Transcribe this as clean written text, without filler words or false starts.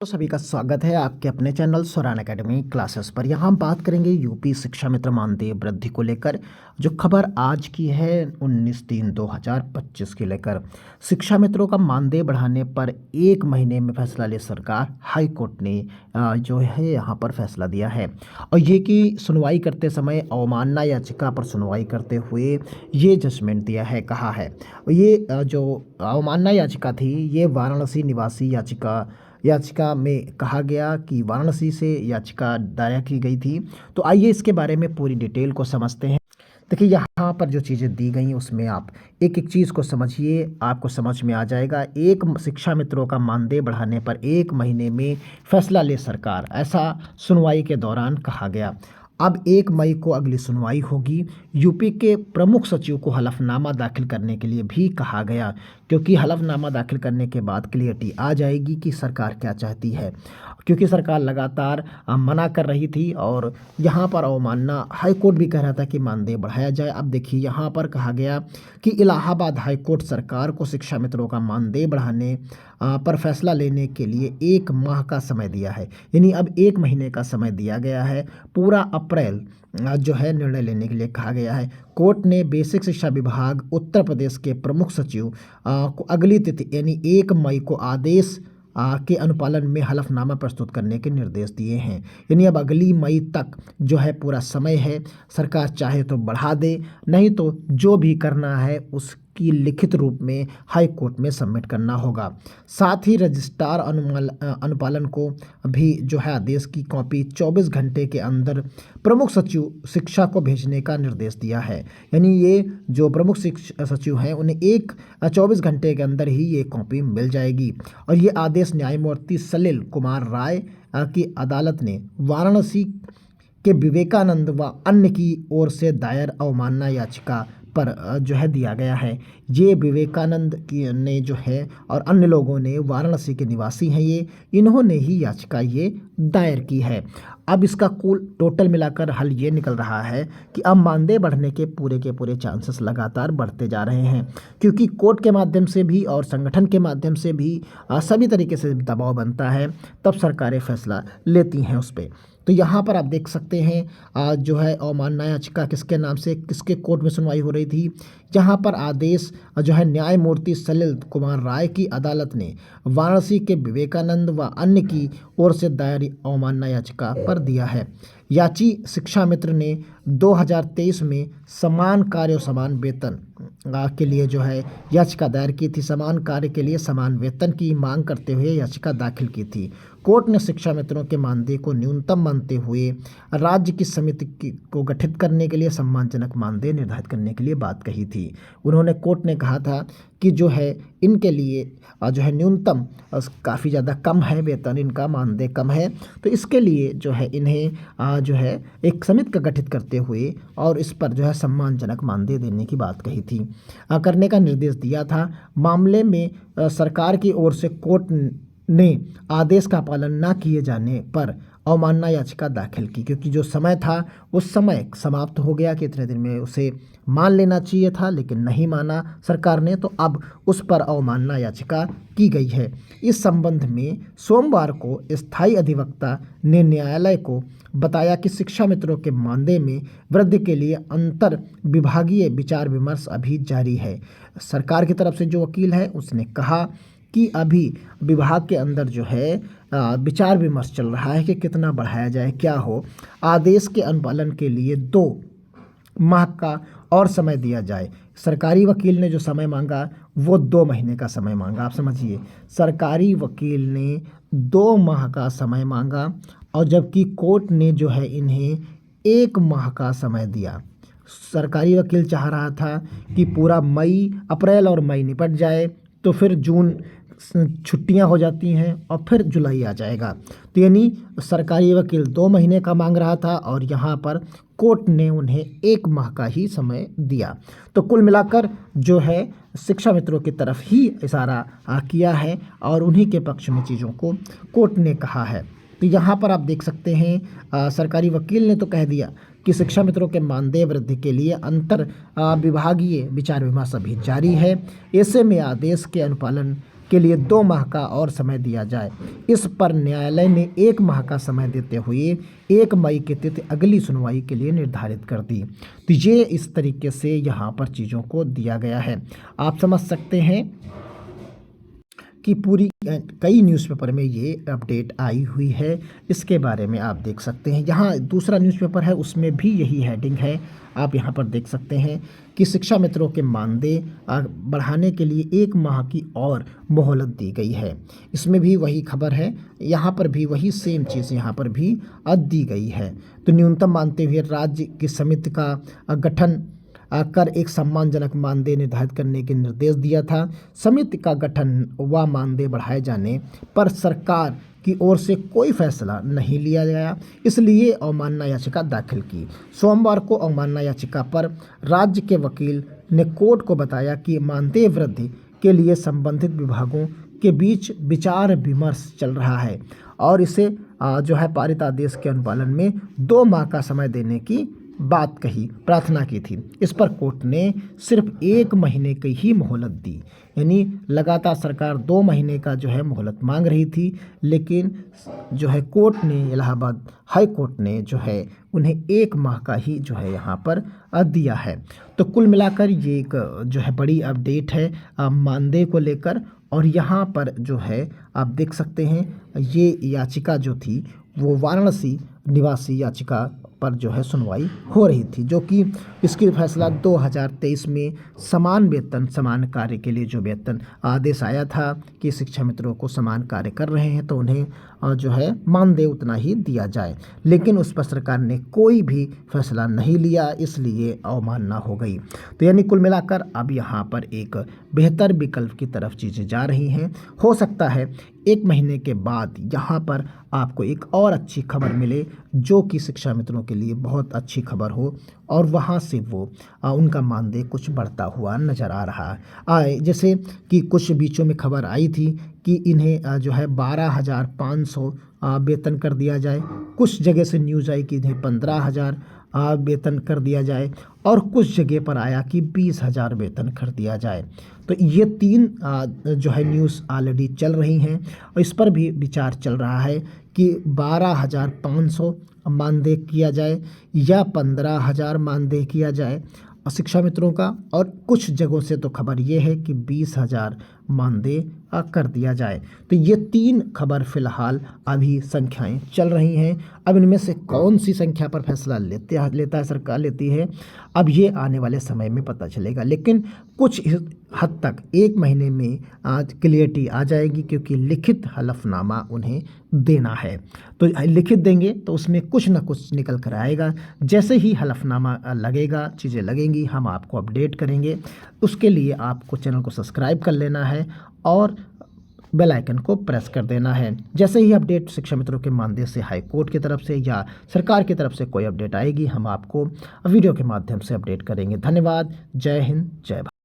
तो सभी का स्वागत है आपके अपने चैनल स्वरान एकेडमी क्लासेस पर। यहाँ हम बात करेंगे यूपी शिक्षा मित्र मानदेय वृद्धि को लेकर। जो खबर आज की है 19/3/2025 के लेकर, शिक्षा मित्रों का मानदेय बढ़ाने पर 1 महीने में फैसला ले सरकार। हाई कोर्ट ने जो है यहाँ पर फैसला दिया है और ये कि सुनवाई करते समय अवमानना याचिका पर सुनवाई करते हुए ये जजमेंट दिया है। कहा है ये जो अवमानना याचिका थी ये वाराणसी निवासी याचिका में कहा गया कि वाराणसी से याचिका दायर की गई थी। तो आइए इसके बारे में पूरी डिटेल को समझते हैं। देखिए यहाँ पर जो चीज़ें दी गई उसमें आप एक एक चीज़ को समझिए, आपको समझ में आ जाएगा। एक शिक्षा मित्रों का मानदेय बढ़ाने पर 1 महीने में फैसला ले सरकार, ऐसा सुनवाई के दौरान कहा गया। अब 1 मई को अगली सुनवाई होगी। यूपी के प्रमुख सचिव को हलफनामा दाखिल करने के लिए भी कहा गया, क्योंकि हलफनामा दाखिल करने के बाद क्लियरिटी आ जाएगी कि सरकार क्या चाहती है। क्योंकि सरकार लगातार मना कर रही थी और यहाँ पर अवमानना, हाई कोर्ट भी कह रहा था कि मानदेय बढ़ाया जाए। अब देखिए यहाँ पर कहा गया कि इलाहाबाद हाई कोर्ट सरकार को शिक्षा मित्रों का मानदेय बढ़ाने पर फैसला लेने के लिए 1 माह का समय दिया है। यानी अब 1 महीने का समय दिया गया है। पूरा अप्रैल जो है निर्णय लेने के लिए कहा गया है। कोर्ट ने बेसिक शिक्षा विभाग उत्तर प्रदेश के प्रमुख सचिव को अगली तिथि यानी 1 मई को आदेश के अनुपालन में हलफनामा प्रस्तुत करने के निर्देश दिए हैं। यानी अब अगली मई तक जो है पूरा समय है। सरकार चाहे तो बढ़ा दे, नहीं तो जो भी करना है उसकी लिखित रूप में हाई कोर्ट में सबमिट करना होगा। साथ ही रजिस्ट्रार अनुपालन को भी जो है आदेश की कॉपी 24 घंटे के अंदर प्रमुख सचिव शिक्षा को भेजने का निर्देश दिया है। यानी ये जो प्रमुख सचिव हैं उन्हें 24 घंटे के अंदर ही ये कॉपी मिल जाएगी। और ये आदेश न्यायमूर्ति सलिल कुमार राय की अदालत ने वाराणसी के विवेकानंद व अन्य की ओर से दायर अवमानना याचिका पर जो है दिया गया है। ये विवेकानंद की ने जो है और अन्य लोगों ने, वाराणसी के निवासी हैं ये, इन्होंने ही याचिका ये दायर की है। अब इसका कुल टोटल मिलाकर हल ये निकल रहा है कि अब मानदेय बढ़ने के पूरे चांसेस लगातार बढ़ते जा रहे हैं, क्योंकि कोर्ट के माध्यम से भी और संगठन के माध्यम से भी सभी तरीके से दबाव बनता है, तब सरकारें फैसला लेती हैं उस पर। तो यहाँ पर आप देख सकते हैं जो है अवमानना याचिका किसके नाम से, किसके कोर्ट में सुनवाई हो रही थी। यहाँ पर आदेश जो है न्यायमूर्ति सलिल कुमार राय की अदालत ने वाराणसी के विवेकानंद व अन्य की ओर से दायर अवमानना याचिका पर दिया है। याची शिक्षा मित्र ने 2023 में समान कार्य और समान वेतन के लिए जो है याचिका दायर की थी। समान कार्य के लिए समान वेतन की मांग करते हुए याचिका दाखिल की थी। कोर्ट ने शिक्षा मित्रों के मानदेय को न्यूनतम मानते हुए राज्य की समिति को गठित करने के लिए सम्मानजनक मानदेय निर्धारित करने के लिए बात कही थी। कोर्ट ने कहा था कि जो है इनके लिए जो है न्यूनतम काफ़ी ज़्यादा कम है, वेतन इनका मानदेय कम है, तो इसके लिए जो है इन्हें जो है एक समिति का गठित करते हुए और इस पर जो है सम्मानजनक मानदेय देने की बात कही थी, करने का निर्देश दिया था। मामले में सरकार की ओर से कोर्ट ने आदेश का पालन न किए जाने पर अवमानना याचिका दाखिल की, क्योंकि जो समय था उस समय समाप्त हो गया कि इतने दिन में उसे मान लेना चाहिए था, लेकिन नहीं माना सरकार ने, तो अब उस पर अवमानना याचिका की गई है। इस संबंध में सोमवार को स्थायी अधिवक्ता ने न्यायालय को बताया कि शिक्षा मित्रों के मानदेय में वृद्धि के लिए अंतर विभागीय विचार विमर्श अभी जारी है। सरकार की तरफ से जो वकील है उसने कहा कि अभी विभाग के अंदर जो है विचार विमर्श चल रहा है कि कितना बढ़ाया जाए, क्या हो। आदेश के अनुपालन के लिए 2 माह का और समय दिया जाए। सरकारी वकील ने जो समय मांगा वो 2 महीने का समय मांगा। आप समझिए, सरकारी वकील ने 2 माह का समय मांगा और जबकि कोर्ट ने जो है इन्हें 1 माह का समय दिया। सरकारी वकील चाह रहा था कि पूरा अप्रैल और मई निपट जाए, तो फिर जून छुट्टियां हो जाती हैं और फिर जुलाई आ जाएगा। तो यानी सरकारी वकील 2 महीने का मांग रहा था और यहाँ पर कोर्ट ने उन्हें 1 माह का ही समय दिया। तो कुल मिलाकर जो है शिक्षा मित्रों की तरफ ही इशारा किया है और उन्हीं के पक्ष में चीज़ों को कोर्ट ने कहा है। तो यहाँ पर आप देख सकते हैं सरकारी वकील ने तो कह दिया कि शिक्षा मित्रों के मानदेय वृद्धि के लिए अंतर विभागीय विचार विमर्श अभी जारी है। ऐसे में आदेश के अनुपालन के लिए 2 माह का और समय दिया जाए। इस पर न्यायालय ने 1 माह का समय देते हुए 1 मई की तिथि अगली सुनवाई के लिए निर्धारित कर दी। तो ये इस तरीके से यहाँ पर चीज़ों को दिया गया है। आप समझ सकते हैं कि पूरी कई न्यूज़पेपर में ये अपडेट आई हुई है। इसके बारे में आप देख सकते हैं। यहाँ दूसरा न्यूज़पेपर है, उसमें भी यही हेडिंग है। आप यहाँ पर देख सकते हैं कि शिक्षा मित्रों के मानदेय बढ़ाने के लिए 1 माह की और मोहलत दी गई है। इसमें भी वही खबर है, यहाँ पर भी वही सेम चीज़ यहाँ पर भी दी गई है। तो न्यूनतम मानते हुए राज्य की समिति का गठन कर एक सम्मानजनक मानदेय निर्धारित करने के निर्देश दिया था। समिति का गठन व मानदेय बढ़ाए जाने पर सरकार की ओर से कोई फैसला नहीं लिया गया, इसलिए अवमानना याचिका दाखिल की। सोमवार को अवमानना याचिका पर राज्य के वकील ने कोर्ट को बताया कि मानदेय वृद्धि के लिए संबंधित विभागों के बीच विचार विमर्श चल रहा है और इसे पारित आदेश के अनुपालन में 2 माह का समय देने की बात कही, प्रार्थना की थी। इस पर कोर्ट ने सिर्फ 1 महीने की ही मोहलत दी, यानी लगातार सरकार 2 महीने का मोहलत मांग रही थी, लेकिन कोर्ट ने, इलाहाबाद हाई कोर्ट ने उन्हें 1 माह का ही यहाँ पर दिया है। तो कुल मिलाकर ये एक बड़ी अपडेट है मानदेय को लेकर। और यहाँ पर आप देख सकते हैं ये याचिका जो थी वो वाराणसी निवासी याचिका पर सुनवाई हो रही थी, जो कि इसकी फैसला 2023 में समान वेतन समान कार्य के लिए जो वेतन आदेश आया था कि शिक्षा मित्रों को समान कार्य कर रहे हैं तो उन्हें मानदेय उतना ही दिया जाए, लेकिन उस पर सरकार ने कोई भी फैसला नहीं लिया, इसलिए अवमानना हो गई। तो यानी कुल मिलाकर अब यहाँ पर एक बेहतर विकल्प की तरफ चीज़ें जा रही हैं। हो सकता है 1 महीने के बाद यहाँ पर आपको एक और अच्छी खबर मिले, जो कि शिक्षा मित्रों के लिए बहुत अच्छी खबर हो और वहाँ से वो उनका मानदेय कुछ बढ़ता हुआ नज़र आ रहा है। जैसे कि कुछ बीचों में खबर आई थी कि इन्हें 12,500 वेतन कर दिया जाए। कुछ जगह से न्यूज़ आई कि इन्हें 15,000 वेतन कर दिया जाए और कुछ जगह पर आया कि 20,000 वेतन कर दिया जाए। तो ये 3 न्यूज़ ऑलरेडी चल रही हैं और इस पर भी विचार चल रहा है कि 12,500 मानदेय किया जाए या 15,000 मानदेय किया जाए शिक्षा मित्रों का, और कुछ जगहों से तो खबर ये है कि 20,000 मानदेय कर दिया जाए। तो ये 3 खबर फिलहाल अभी संख्याएं चल रही हैं। अब इनमें से कौन सी संख्या पर फैसला लेता है सरकार लेती है, अब ये आने वाले समय में पता चलेगा, लेकिन कुछ हद तक 1 महीने में आज क्लियरिटी आ जाएगी, क्योंकि लिखित हलफनामा उन्हें देना है। तो लिखित देंगे तो उसमें कुछ ना कुछ निकल कर आएगा। जैसे ही हलफनामा लगेगा, चीज़ें लगेंगी, हम आपको अपडेट करेंगे। उसके लिए आपको चैनल को सब्सक्राइब कर लेना है और बेल आइकन को प्रेस कर देना है। जैसे ही अपडेट शिक्षा मित्रों के मानदेय से हाई कोर्ट की तरफ से या सरकार की तरफ से कोई अपडेट आएगी, हम आपको वीडियो के माध्यम से अपडेट करेंगे। धन्यवाद। जय हिंद, जय भारत।